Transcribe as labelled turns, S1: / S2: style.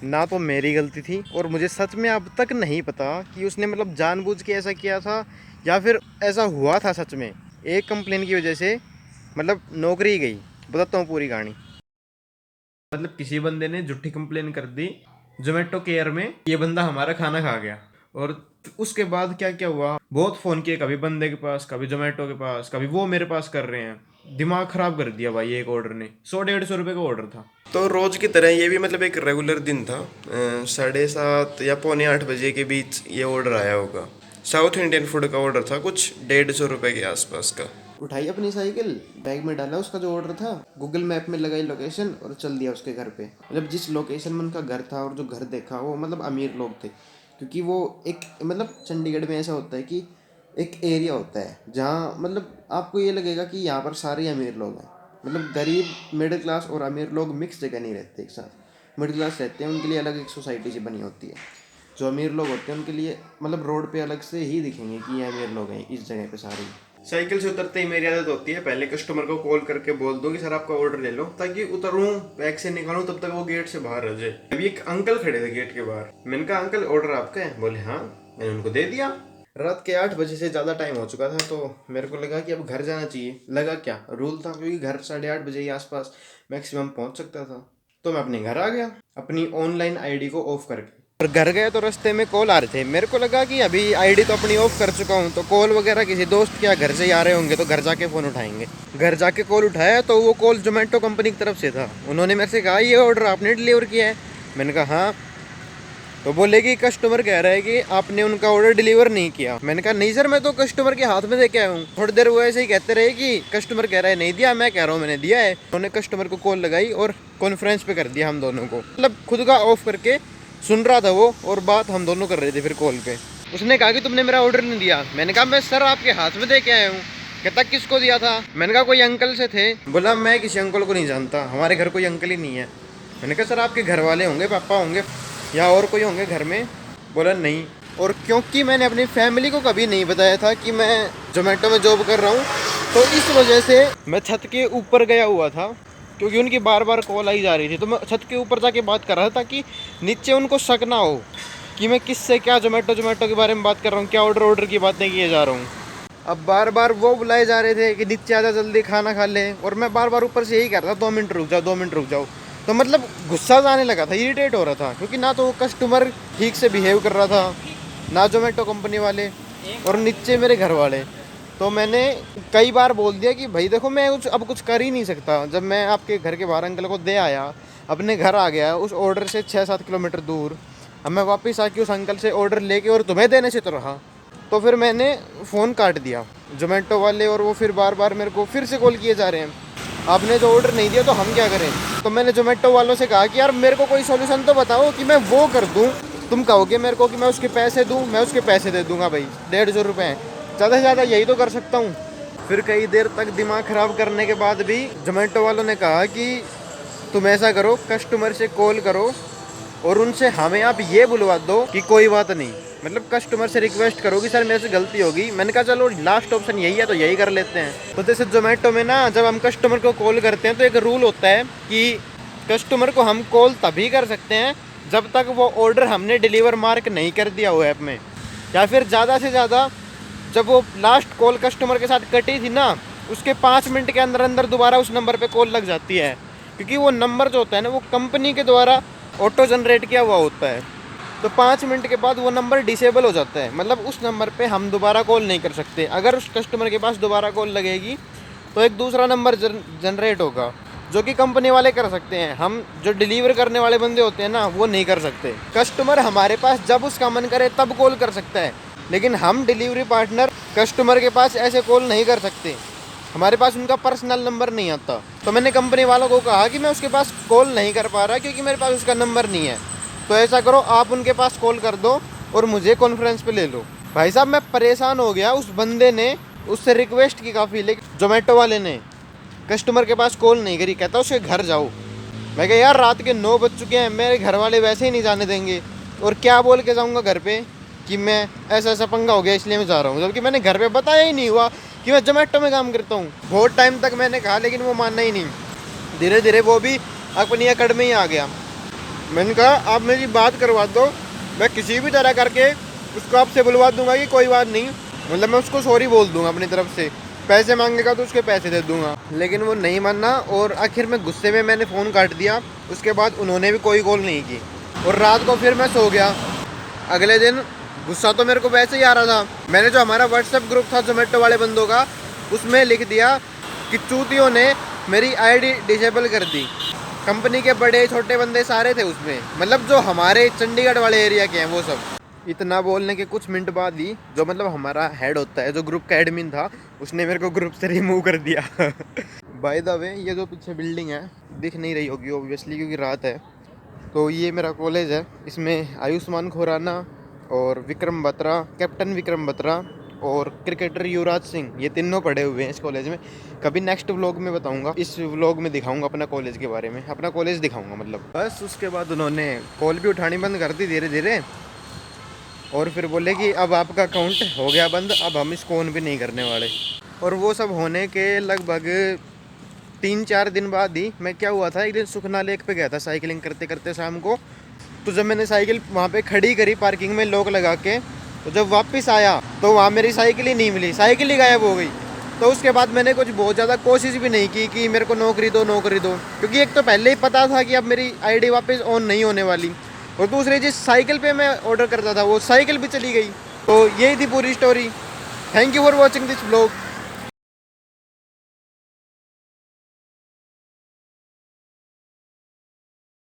S1: ना तो मेरी गलती थी, और मुझे सच में अब तक नहीं पता कि उसने मतलब जानबूझ के ऐसा किया था या फिर ऐसा हुआ था सच में। एक कंप्लेन की वजह से मतलब नौकरी गई। बताता हूँ पूरी कहानी। मतलब किसी बंदे ने झूठी कंप्लेन कर दी जोमेटो केयर में, ये बंदा हमारा खाना खा गया। और उसके बाद क्या क्या हुआ, बहुत फ़ोन किए, कभी बंदे के पास, कभी जोमेटो के पास, कभी वो मेरे पास कर रहे हैं। दिमाग ख़राब कर दिया भाई एक ऑर्डर ने। 100-150 रुपये का ऑर्डर था। तो रोज़ की तरह ये भी मतलब एक रेगुलर दिन था। 7:30 या पौने 8 बजे के बीच ये ऑर्डर आया होगा। साउथ इंडियन फूड का ऑर्डर था, कुछ 150 रुपये के आसपास का। उठाई अपनी साइकिल, बैग में डाला उसका जो ऑर्डर था, गूगल मैप में लगाई लोकेशन और चल दिया उसके घर पे। मतलब जिस लोकेशन में उनका घर था और जो घर देखा, वो मतलब अमीर लोग थे। क्योंकि वो एक मतलब चंडीगढ़ में ऐसा होता है कि एक एरिया होता है जहाँ मतलब आपको ये लगेगा कि यहाँ पर सारे अमीर लोग हैं। मतलब गरीब, मिडिल क्लास और अमीर लोग मिक्स जगह नहीं रहते एक साथ। मिडिल क्लास रहते हैं, उनके लिए अलग एक सोसाइटी सी बनी होती है। जो अमीर लोग होते हैं उनके लिए मतलब रोड पे अलग से ही दिखेंगे कि ये अमीर लोग हैं इस जगह पे सारे। साइकिल से उतरते ही मेरी आदत होती है पहले कस्टमर को कॉल करके बोल दो कि सर आपका ऑर्डर ले लो, ताकि उतरूं बैग से निकालूं तब तक वो गेट से बाहर रह जाए। अभी एक अंकल खड़े थे गेट के बाहर। मैंने कहा अंकल ऑर्डर आपका है? बोले हाँ। मैंने उनको दे दिया। रात के 8 बजे से ज़्यादा टाइम हो चुका था, तो मेरे को लगा कि अब घर जाना चाहिए। लगा क्या रूल था, क्योंकि घर 8:30 बजे के आसपास मैक्सिमम पहुंच सकता था। तो मैं अपने घर आ गया अपनी ऑनलाइन आईडी को ऑफ करके। और घर गए तो रास्ते में कॉल आ रहे थे। मेरे को लगा कि अभी आईडी तो अपनी ऑफ कर चुका हूँ, तो कॉल वगैरह किसी दोस्त क्या घर से ही आ रहे होंगे, तो घर जाके फ़ोन उठाएंगे। घर जाके कॉल उठाया तो वो कॉल जोमेटो कंपनी की तरफ से था। उन्होंने मेरे से कहा ये ऑर्डर आपने डिलीवर किया है? मैंने कहा हाँ। तो बोले कि कस्टमर कह रहा है कि आपने उनका ऑर्डर डिलीवर नहीं किया। मैंने कहा नहीं सर, मैं तो कस्टमर के हाथ में दे के आया हूँ। थोड़ी देर वो ऐसे ही कहते रहे कि कस्टमर कह रहा है नहीं दिया, मैं कह रहा हूँ मैंने दिया है। उन्होंने कस्टमर को कॉल लगाई और कॉन्फ्रेंस पे कर दिया हम दोनों को। मतलब खुद का ऑफ करके सुन रहा था वो, और बात हम दोनों कर रहे थे फिर कॉल पे। उसने कहा कि तुमने मेरा ऑर्डर नहीं दिया। मैंने कहा मैं सर आपके हाथ में दे के आया हूँ। कहता किसको दिया था? मैंने कहा कोई अंकल से थे। बोला मैं किसी अंकल को नहीं जानता, हमारे घर कोई अंकल ही नहीं है। मैंने कहा सर आपके घर वाले होंगे, पापा होंगे या और कोई होंगे घर में? बोला नहीं। और क्योंकि मैंने अपनी फैमिली को कभी नहीं बताया था कि मैं जोमेटो में जॉब कर रहा हूँ, तो इस वजह से मैं छत के ऊपर गया हुआ था। क्योंकि उनकी बार बार कॉल आई जा रही थी, तो मैं छत के ऊपर जाके बात कर रहा था ताकि नीचे उनको शक ना हो कि मैं किससे क्या जोमेटो के बारे में बात कर रहा हूँ, क्या ऑर्डर की बातें किए जा रहा हूँ। अब बार बार वो बुलाए जा रहे थे कि नीचे आजा जल्दी खाना खा ले, और मैं बार बार ऊपर से यही कर रहा था 2 मिनट रुक जाओ, 2 मिनट रुक जाओ। तो मतलब गुस्सा आने लगा था, इरिटेट हो रहा था, क्योंकि ना तो वो कस्टमर ठीक से बिहेव कर रहा था, ना जोमेटो कंपनी वाले, और नीचे मेरे घर वाले। तो मैंने कई बार बोल दिया कि भाई देखो मैं अब कुछ कर ही नहीं सकता। जब मैं आपके घर के बाहर अंकल को दे आया, अपने घर आ गया उस ऑर्डर से 6-7 किलोमीटर दूर, अब मैं वापस आके उस अंकल से ऑर्डर लेके और तुम्हें देने से तो रहा। तो फिर मैंने फ़ोन काट दिया जोमेटो वाले, और वो फिर बार बार मेरे को फिर से कॉल किए जा रहे हैं, आपने जो ऑर्डर नहीं दिया तो हम क्या करें? तो मैंने जोमेटो वालों से कहा कि यार मेरे को कोई सोल्यूशन तो बताओ कि मैं वो कर दूं। तुम कहोगे मेरे को कि मैं उसके पैसे दूं, मैं उसके पैसे दे दूंगा भाई, 150 रुपये हैं, ज़्यादा से ज़्यादा यही तो कर सकता हूँ। फिर कई देर तक दिमाग ख़राब करने के बाद भी जोमेटो वालों ने कहा कि तुम ऐसा करो, कस्टमर से कॉल करो और उनसे हमें आप ये बुलवा दो कि कोई बात नहीं, मतलब कस्टमर से रिक्वेस्ट करो कि सर मेरे से गलती होगी। मैंने कहा चलो लास्ट ऑप्शन यही है तो यही कर लेते हैं। तो जैसे जोमेटो में ना, जब हम कस्टमर को कॉल करते हैं तो एक रूल होता है कि कस्टमर को हम कॉल तभी कर सकते हैं जब तक वो ऑर्डर हमने डिलीवर मार्क नहीं कर दिया हो ऐप में, या फिर ज़्यादा से ज़्यादा जब वो लास्ट कॉल कस्टमर के साथ कटी थी ना, उसके 5 मिनट के अंदर अंदर दोबारा उस नंबर पे कॉल लग जाती है। क्योंकि वो नंबर जो होता है ना, वो कंपनी के द्वारा ऑटो जनरेट किया हुआ होता है। तो 5 मिनट के बाद वो नंबर डिसेबल हो जाता है, मतलब उस नंबर पे हम दोबारा कॉल नहीं कर सकते। अगर उस कस्टमर के पास दोबारा कॉल लगेगी तो एक दूसरा नंबर जनरेट होगा, जो कि कंपनी वाले कर सकते हैं। हम जो डिलीवर करने वाले बंदे होते हैं ना, वो नहीं कर सकते। कस्टमर हमारे पास जब उसका मन करे तब कॉल कर सकता है, लेकिन हम डिलीवरी पार्टनर कस्टमर के पास ऐसे कॉल नहीं कर सकते, हमारे पास उनका पर्सनल नंबर नहीं आता। तो मैंने कंपनी वालों को कहा कि मैं उसके पास कॉल नहीं कर पा रहा क्योंकि मेरे पास उसका नंबर नहीं है। तो ऐसा करो, आप उनके पास कॉल कर दो और मुझे कॉन्फ्रेंस पे ले लो। भाई साहब मैं परेशान हो गया। उस बंदे ने उससे रिक्वेस्ट की काफ़ी, लेकिन जोमेटो वाले ने कस्टमर के पास कॉल नहीं करी। कहता उसके घर जाओ। मैं कहा यार रात के 9 बज चुके हैं, मेरे घर वाले वैसे ही नहीं जाने देंगे, और क्या बोल के जाऊँगा घर पे कि मैं ऐसा ऐसा पंगा हो गया इसलिए मैं जा रहा हूँ, जबकि मैंने घर पे बताया ही नहीं हुआ कि मैं जोमेटो में काम करता हूँ। बहुत टाइम तक मैंने कहा, लेकिन वो मानना ही नहीं। धीरे धीरे वो भी अपनी अकड़ में ही आ गया। मैंने कहा आप मेरी बात करवा दो, मैं किसी भी तरह करके उसको आपसे बुलवा दूंगा कि कोई बात नहीं, मतलब मैं उसको सॉरी बोल दूंगा अपनी तरफ से, पैसे मांगेगा तो उसके पैसे दे दूंगा। लेकिन वो नहीं माना और आखिर में गुस्से में मैंने फ़ोन काट दिया। उसके बाद उन्होंने भी कोई कॉल नहीं की और रात को फिर मैं सो गया। अगले दिन गुस्सा तो मेरे को वैसे ही आ रहा था, मैंने जो हमारा व्हाट्सएप ग्रुप था जोमेटो वाले बंदों का, उसमें लिख दिया कि चूतियों ने मेरी आईडी डिसेबल कर दी। कंपनी के बड़े छोटे बंदे सारे थे उसमें, मतलब जो हमारे चंडीगढ़ वाले एरिया के हैं वो सब। इतना बोलने के कुछ मिनट बाद ही जो मतलब हमारा हेड होता है, जो ग्रुप का एडमिन था, उसने मेरे को ग्रुप से रिमूव कर दिया। बाय द वे ये जो पीछे बिल्डिंग है दिख नहीं रही होगी ऑब्वियसली क्योंकि रात है, तो ये मेरा कॉलेज है। इसमें आयुष्मान खुराना और विक्रम बत्रा, कैप्टन विक्रम बत्रा और क्रिकेटर युवराज सिंह, ये तीनों पढ़े हुए हैं इस कॉलेज में। कभी नेक्स्ट व्लॉग में बताऊंगा, इस व्लॉग में दिखाऊंगा अपना कॉलेज के बारे में, अपना कॉलेज दिखाऊंगा मतलब। बस उसके बाद उन्होंने कॉल भी उठानी बंद कर दी धीरे धीरे और फिर बोले कि अब आपका अकाउंट हो गया बंद, अब हम इसको ऑन भी नहीं करने वाले। और वो सब होने के लगभग 3-4 दिन बाद ही मैं क्या हुआ था, एक दिन सुखना लेक पे गया था साइकिलिंग करते करते शाम को। तो जब मैंने साइकिल वहाँ पे खड़ी करी पार्किंग में लॉक लगा के, तो जब वापस आया तो वहाँ मेरी साइकिल ही नहीं मिली, साइकिल ही गायब हो गई। तो उसके बाद मैंने कुछ बहुत ज़्यादा कोशिश भी नहीं की कि मेरे को नौकरी दो नौकरी दो, क्योंकि एक तो पहले ही पता था कि अब मेरी आईडी वापस ऑन नहीं होने वाली, और दूसरी जिस साइकिल पे मैं ऑर्डर करता था वो साइकिल भी चली गई। तो यही थी पूरी story. Thank you for watching this blog.